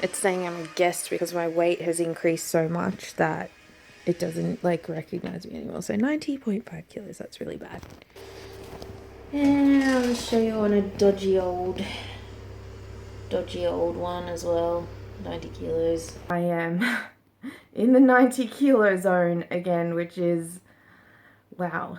It's saying I'm a guest because my weight has increased so much that it doesn't like recognize me anymore. So 90.5 kilos, that's really bad. And I'll show you on a dodgy old one as well. 90 kilos. I am in the 90 kilo zone again, which is wow.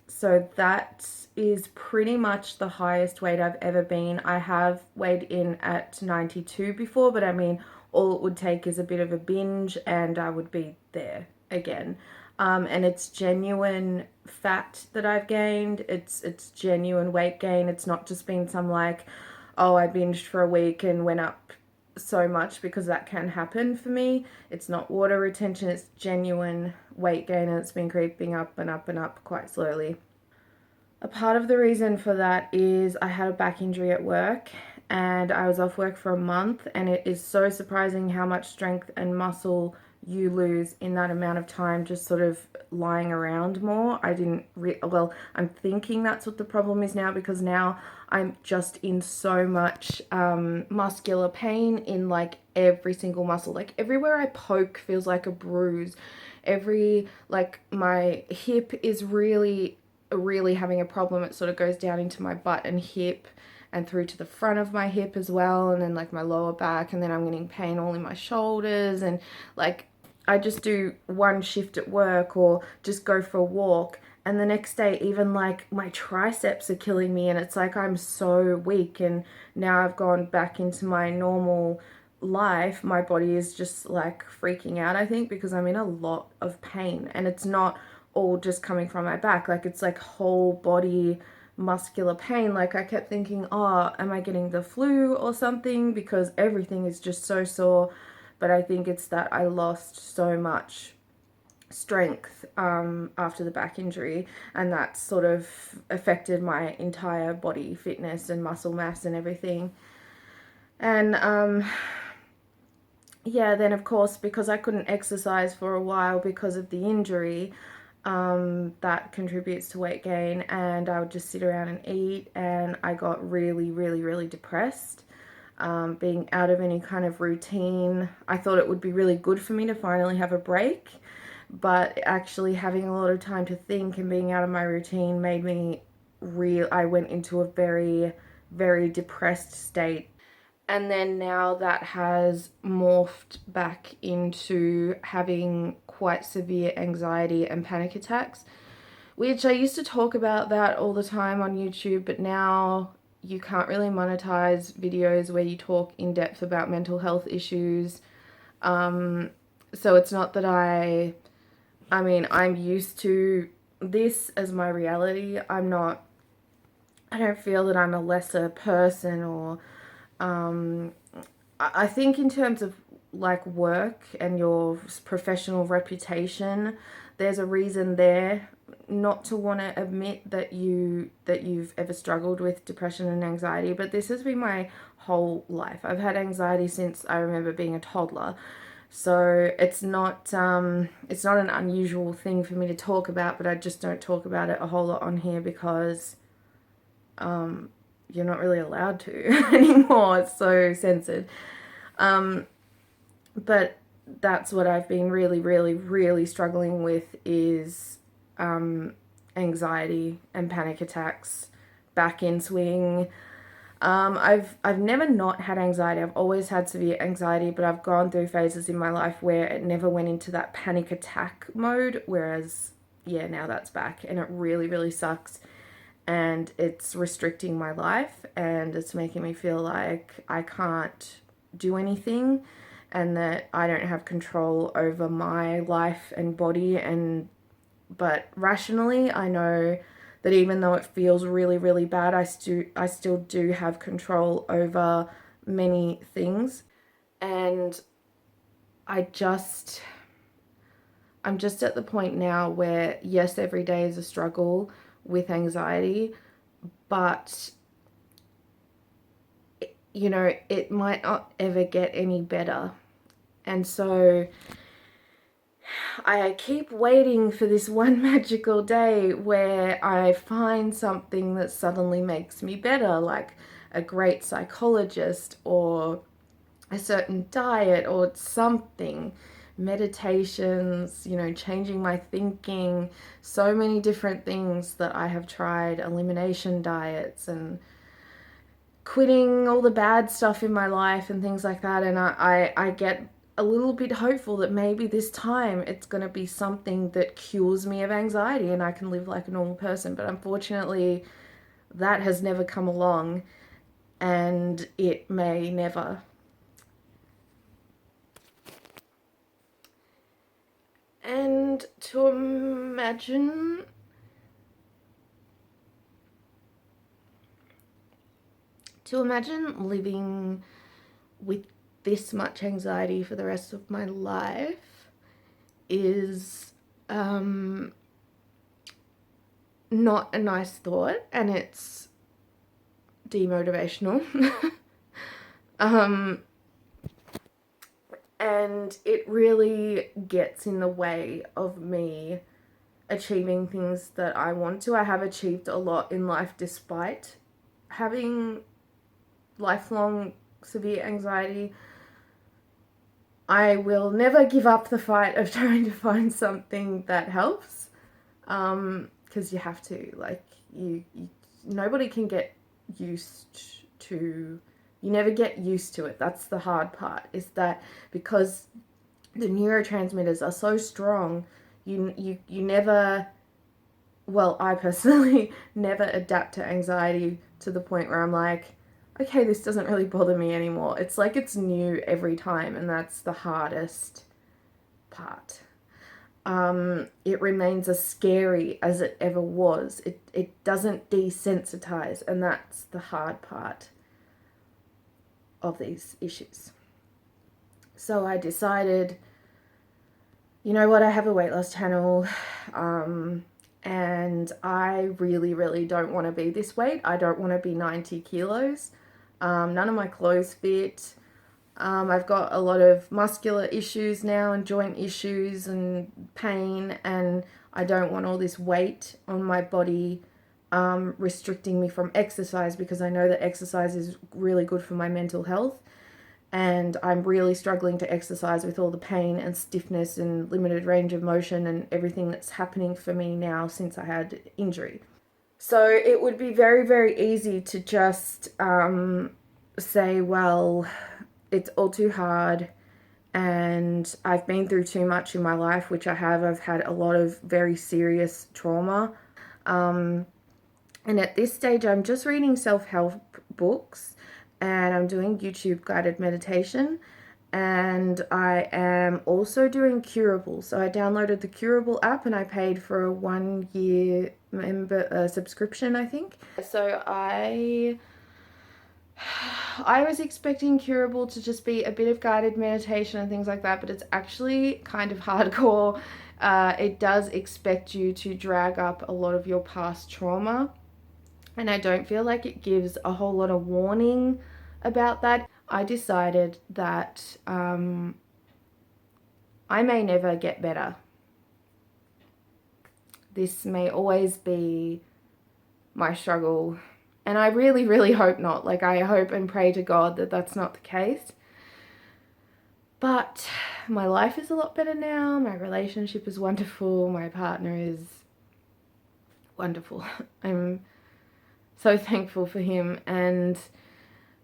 So that is pretty much the highest weight I've ever been. I have weighed in at 92 before, but I mean, all it would take is a bit of a binge and I would be there again. And it's genuine fat that I've gained. It's genuine weight gain. It's not just been some like, oh, I binged for a week and went up so much, because that can happen for me. It's not water retention, it's genuine weight gain, and it's been creeping up and up and up quite slowly. A part of the reason for that is I had a back injury at work and I was off work for a month, and it is so surprising how much strength and muscle you lose in that amount of time just sort of lying around more. Well, I'm thinking that's what the problem is now, because now I'm just in so much muscular pain in like every single muscle. Like everywhere I poke feels like a bruise. Like my hip is really having a problem. It sort of goes down into my butt and hip and through to the front of my hip as well, and then like my lower back, and then I'm getting pain all in my shoulders, and like I just do one shift at work or just go for a walk, and the next day even like my triceps are killing me, and it's like I'm so weak. And now I've gone back into my normal life, my body is just like freaking out, I think, because I'm in a lot of pain, and it's not all just coming from my back. Like it's like whole body muscular pain. Like I kept thinking, oh, am I getting the flu or something, because everything is just so sore. But I think it's that I lost so much strength after the back injury, and that sort of affected my entire body fitness and muscle mass and everything. And yeah, then of course, because I couldn't exercise for a while because of the injury, that contributes to weight gain, and I would just sit around and eat, and I got really depressed. Being out of any kind of routine, I thought it would be really good for me to finally have a break, but actually having a lot of time to think and being out of my routine made me I went into a very depressed state. And then now that has morphed back into having quite severe anxiety and panic attacks, which I used to talk about that all the time on YouTube, but now you can't really monetize videos where you talk in depth about mental health issues. So it's not that I mean, I'm used to this as my reality. I don't feel that I'm a lesser person, or I think in terms of like work and your professional reputation, there's a reason there not to want to admit that you've ever struggled with depression and anxiety. But this has been my whole life. I've had anxiety since I remember being a toddler. So it's not an unusual thing for me to talk about, but I just don't talk about it a whole lot on here because you're not really allowed to anymore. It's so censored. But that's what I've been really struggling with is anxiety and panic attacks back in swing. I've never not had anxiety. I've always had severe anxiety, but I've gone through phases in my life where it never went into that panic attack mode, whereas yeah, now that's back, and it really sucks, and it's restricting my life, and it's making me feel like I can't do anything, and that I don't have control over my life and body. And but rationally I know that even though it feels really bad, I still do have control over many things. And I'm just at the point now where yes, every day is a struggle with anxiety, but you know, it might not ever get any better. And so I keep waiting for this one magical day where I find something that suddenly makes me better, like a great psychologist or a certain diet or something, meditations, you know, changing my thinking, so many different things that I have tried, elimination diets and quitting all the bad stuff in my life and things like that. And I get a little bit hopeful that maybe this time it's going to be something that cures me of anxiety and I can live like a normal person. But unfortunately, that has never come along, and it may never. And to imagine living with this much anxiety for the rest of my life is not a nice thought, and it's demotivational. And it really gets in the way of me achieving things that I want to. I have achieved a lot in life despite having lifelong severe anxiety. I will never give up the fight of trying to find something that helps, because you have to. Like, you nobody can get used to, you never get used to it. That's the hard part, is that because the neurotransmitters are so strong, you never, well, I personally never adapt to anxiety to the point where I'm like, okay, this doesn't really bother me anymore. It's like it's new every time, and that's the hardest part. It remains as scary as it ever was. It doesn't desensitize, and that's the hard part of these issues. So I decided, you know what, I have a weight loss channel, and I really, really don't want to be this weight. I don't want to be 90 kilos. None of my clothes fit. I've got a lot of muscular issues now and joint issues and pain, and I don't want all this weight on my body restricting me from exercise, because I know that exercise is really good for my mental health, and I'm really struggling to exercise with all the pain and stiffness and limited range of motion and everything that's happening for me now since I had injury. So it would be very, very easy to just say, well, it's all too hard and I've been through too much in my life, which I have. I've had a lot of very serious trauma. And at this stage, I'm just reading self-help books and I'm doing YouTube guided meditation. And I am also doing Curable. So I downloaded the Curable app and I paid for a 1-year subscription, I think. So I was expecting Curable to just be a bit of guided meditation and things like that, but it's actually kind of hardcore. It does expect you to drag up a lot of your past trauma, and I don't feel like it gives a whole lot of warning about that. I decided that I may never get better. This may always be my struggle, and I really, really hope not. Like, I hope and pray to God that that's not the case. But my life is a lot better now. My relationship is wonderful. My partner is wonderful. I'm so thankful for him, and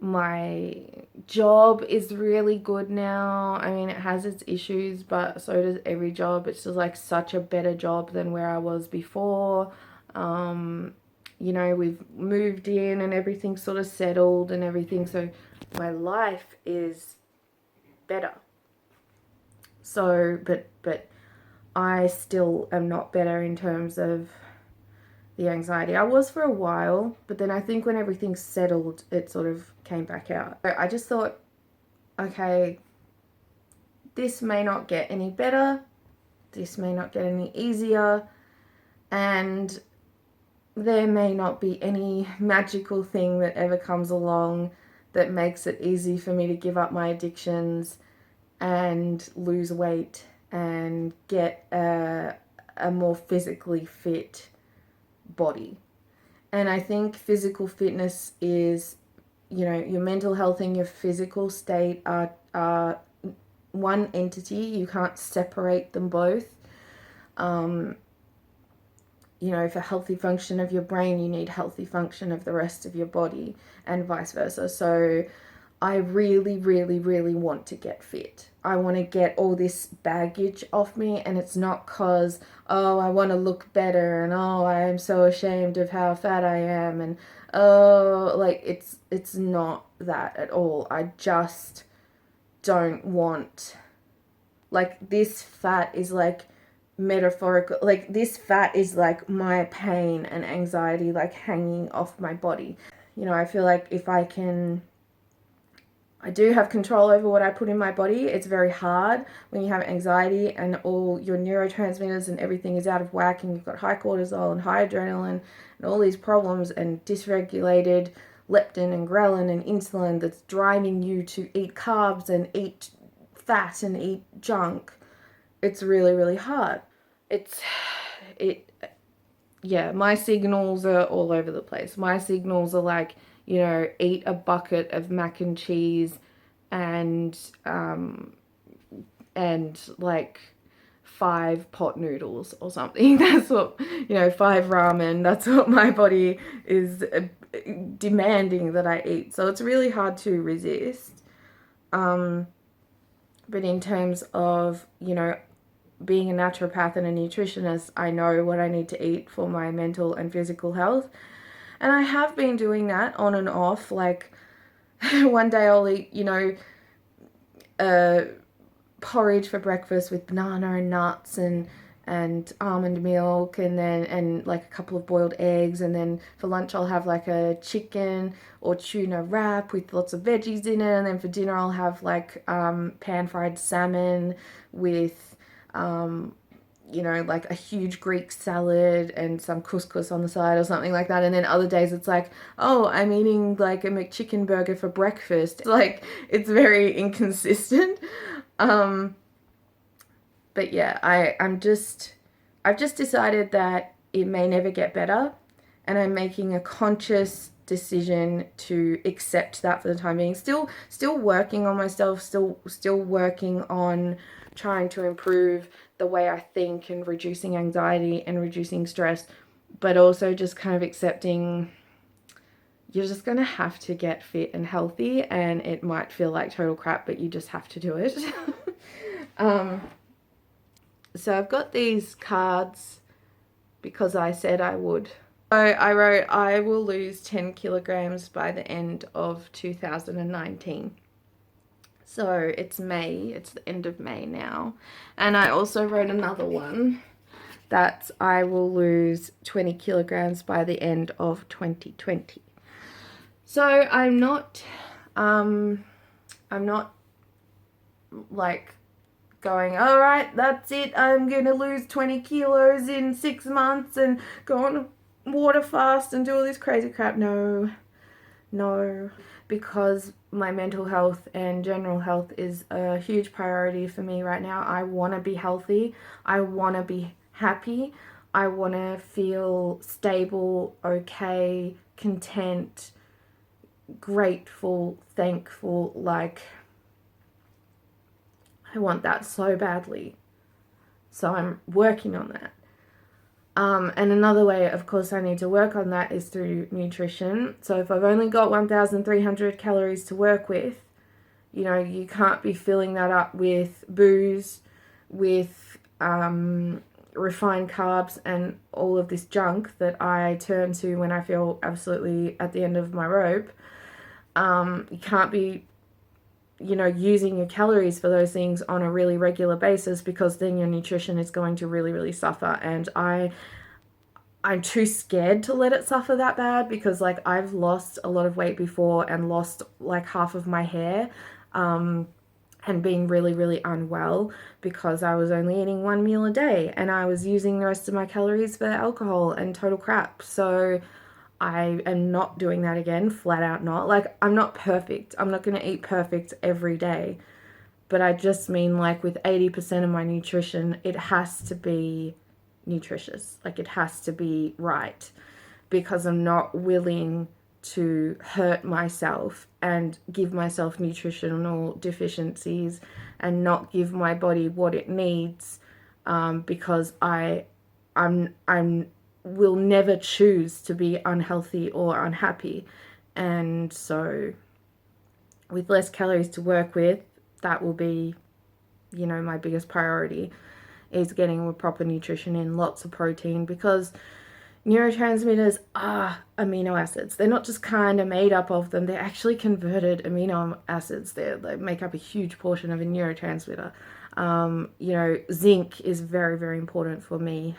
my job is really good now. I mean, it has its issues, but so does every job. It's just like such a better job than where I was before. You know, we've moved in and everything's sort of settled and everything, so my life is better. So, but I still am not better in terms of the anxiety. I was for a while, but then I think when everything settled, it sort of came back out. I just thought, okay, this may not get any better, this may not get any easier, and there may not be any magical thing that ever comes along that makes it easy for me to give up my addictions and lose weight and get a more physically fit body. And I think physical fitness is, you know, your mental health and your physical state are are one entity. You can't separate them both. You know, for healthy function of your brain, you need healthy function of the rest of your body, and vice versa. So I really, really, really want to get fit. I want to get all this baggage off me, and it's not cause, oh, I want to look better, and oh, I am so ashamed of how fat I am, and oh, like it's not that at all. I just don't want, like, this fat is like metaphorical, like this fat is like my pain and anxiety like hanging off my body. You know, I feel like if I do have control over what I put in my body. It's very hard when you have anxiety and all your neurotransmitters and everything is out of whack, and you've got high cortisol and high adrenaline and all these problems and dysregulated leptin and ghrelin and insulin that's driving you to eat carbs and eat fat and eat junk. It's really, really hard. Yeah, my signals are all over the place. My signals are like, you know, eat a bucket of mac and cheese and like 5 pot noodles or something. That's what, you know, 5 ramen. That's what my body is demanding that I eat. So it's really hard to resist. But in terms of, you know, being a naturopath and a nutritionist, I know what I need to eat for my mental and physical health. And I have been doing that on and off. Like, one day I'll eat, you know, porridge for breakfast with banana and nuts and almond milk, and like a couple of boiled eggs, and then for lunch I'll have like a chicken or tuna wrap with lots of veggies in it, and then for dinner I'll have like pan fried salmon with you know, like a huge Greek salad and some couscous on the side or something like that. And then other days it's like, oh, I'm eating like a McChicken burger for breakfast. Like, it's very inconsistent. But yeah, I've just decided that it may never get better, and I'm making a conscious decision to accept that for the time being. Still working on myself, still working on trying to improve the way I think and reducing anxiety and reducing stress, but also just kind of accepting you're just going to have to get fit and healthy, and it might feel like total crap, but you just have to do it. So I've got these cards because I said I would. So I wrote, I will lose 10 kilograms by the end of 2019. So it's May, it's the end of May now. And I also wrote another one that I will lose 20 kilograms by the end of 2020. So I'm not like going, all right, that's it, I'm gonna lose 20 kilos in 6 months and go on water fast and do all this crazy crap. No, because my mental health and general health is a huge priority for me right now. I want to be healthy. I want to be happy. I want to feel stable, okay, content, grateful, thankful. Like, I want that so badly. So I'm working on that. And another way, of course, I need to work on that is through nutrition. So if I've only got 1,300 calories to work with, you know, you can't be filling that up with booze, with refined carbs and all of this junk that I turn to when I feel absolutely at the end of my rope. You can't be, you know, using your calories for those things on a really regular basis, because then your nutrition is going to really, really suffer. And I'm too scared to let it suffer that bad, because like I've lost a lot of weight before and lost like half of my hair, and being really, really unwell because I was only eating 1 meal a day and I was using the rest of my calories for alcohol and total crap. So I am not doing that again, flat out not. Like, I'm not perfect. I'm not going to eat perfect every day. But I just mean, like, with 80% of my nutrition, it has to be nutritious. Like, it has to be right. Because I'm not willing to hurt myself and give myself nutritional deficiencies and not give my body what it needs, because I'm will never choose to be unhealthy or unhappy. And so with less calories to work with, that will be, you know, my biggest priority, is getting proper nutrition in, lots of protein, because neurotransmitters are amino acids. They're not just kind of made up of them, they're actually converted amino acids. They make up a huge portion of a neurotransmitter. You know, zinc is very, very important for me,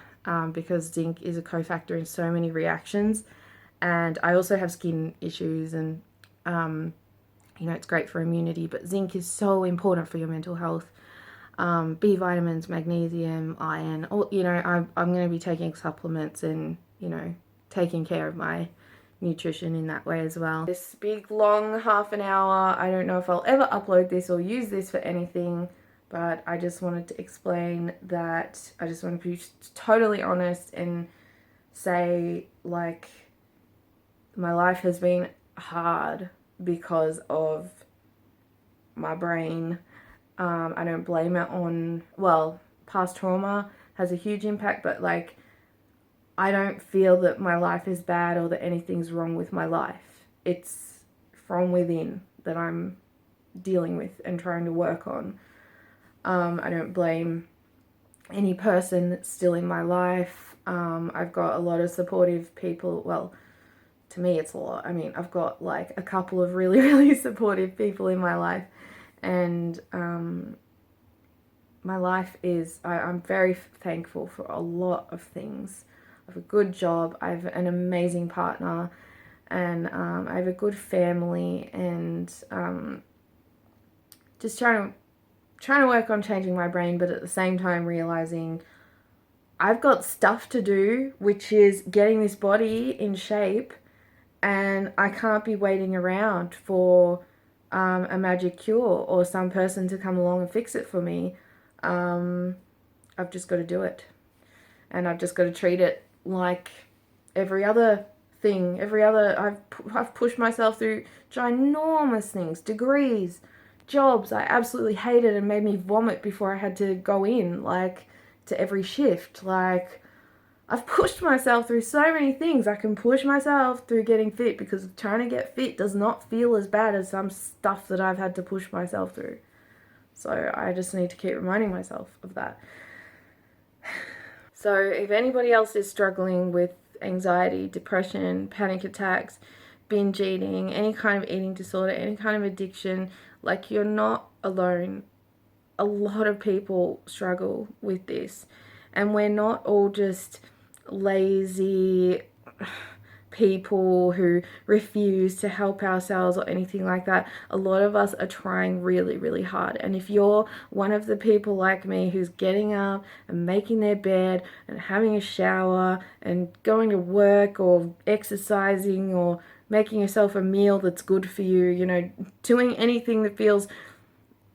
because zinc is a cofactor in so many reactions. And I also have skin issues, and you know, it's great for immunity, but zinc is so important for your mental health. B vitamins, magnesium, iron, all, you know, I'm going to be taking supplements and, you know, taking care of my nutrition in that way as well. This big long half an hour, I don't know if I'll ever upload this or use this for anything, but I just wanted to explain that I just want to be totally honest and say, like, my life has been hard because of my brain. I don't blame it on, well, past trauma has a huge impact, but like, I don't feel that my life is bad or that anything's wrong with my life. It's from within that I'm dealing with and trying to work on. I don't blame any person that's still in my life. I've got a lot of supportive people. Well, to me it's a lot. I mean, I've got like a couple of really, really supportive people in my life. And my life is, I'm very thankful for a lot of things. I have a good job, I have an amazing partner, and I have a good family, and just trying to work on changing my brain, but at the same time realizing I've got stuff to do, which is getting this body in shape, and I can't be waiting around for a magic cure or some person to come along and fix it for me. I've just got to do it, and I've just got to treat it like every other thing. I've pushed myself through ginormous things, degrees, jobs I absolutely hated and made me vomit before I had to go in, like, to every shift. Like, I've pushed myself through so many things. I can push myself through getting fit, because trying to get fit does not feel as bad as some stuff that I've had to push myself through. So I just need to keep reminding myself of that. So if anybody else is struggling with anxiety, depression, panic attacks, binge eating, any kind of eating disorder, any kind of addiction, like, you're not alone. A lot of people struggle with this, and we're not all just lazy people who refuse to help ourselves or anything like that. A lot of us are trying really, really hard. And if you're one of the people like me who's getting up and making their bed and having a shower and going to work or exercising or making yourself a meal that's good for you, you know, doing anything that feels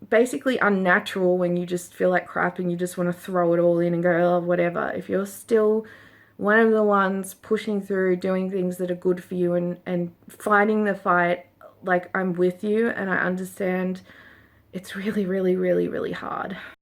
basically unnatural when you just feel like crap and you just want to throw it all in and go, oh, whatever. If you're still one of the ones pushing through, doing things that are good for you, and fighting the fight, like, I'm with you, and I understand it's really, really, really, really hard.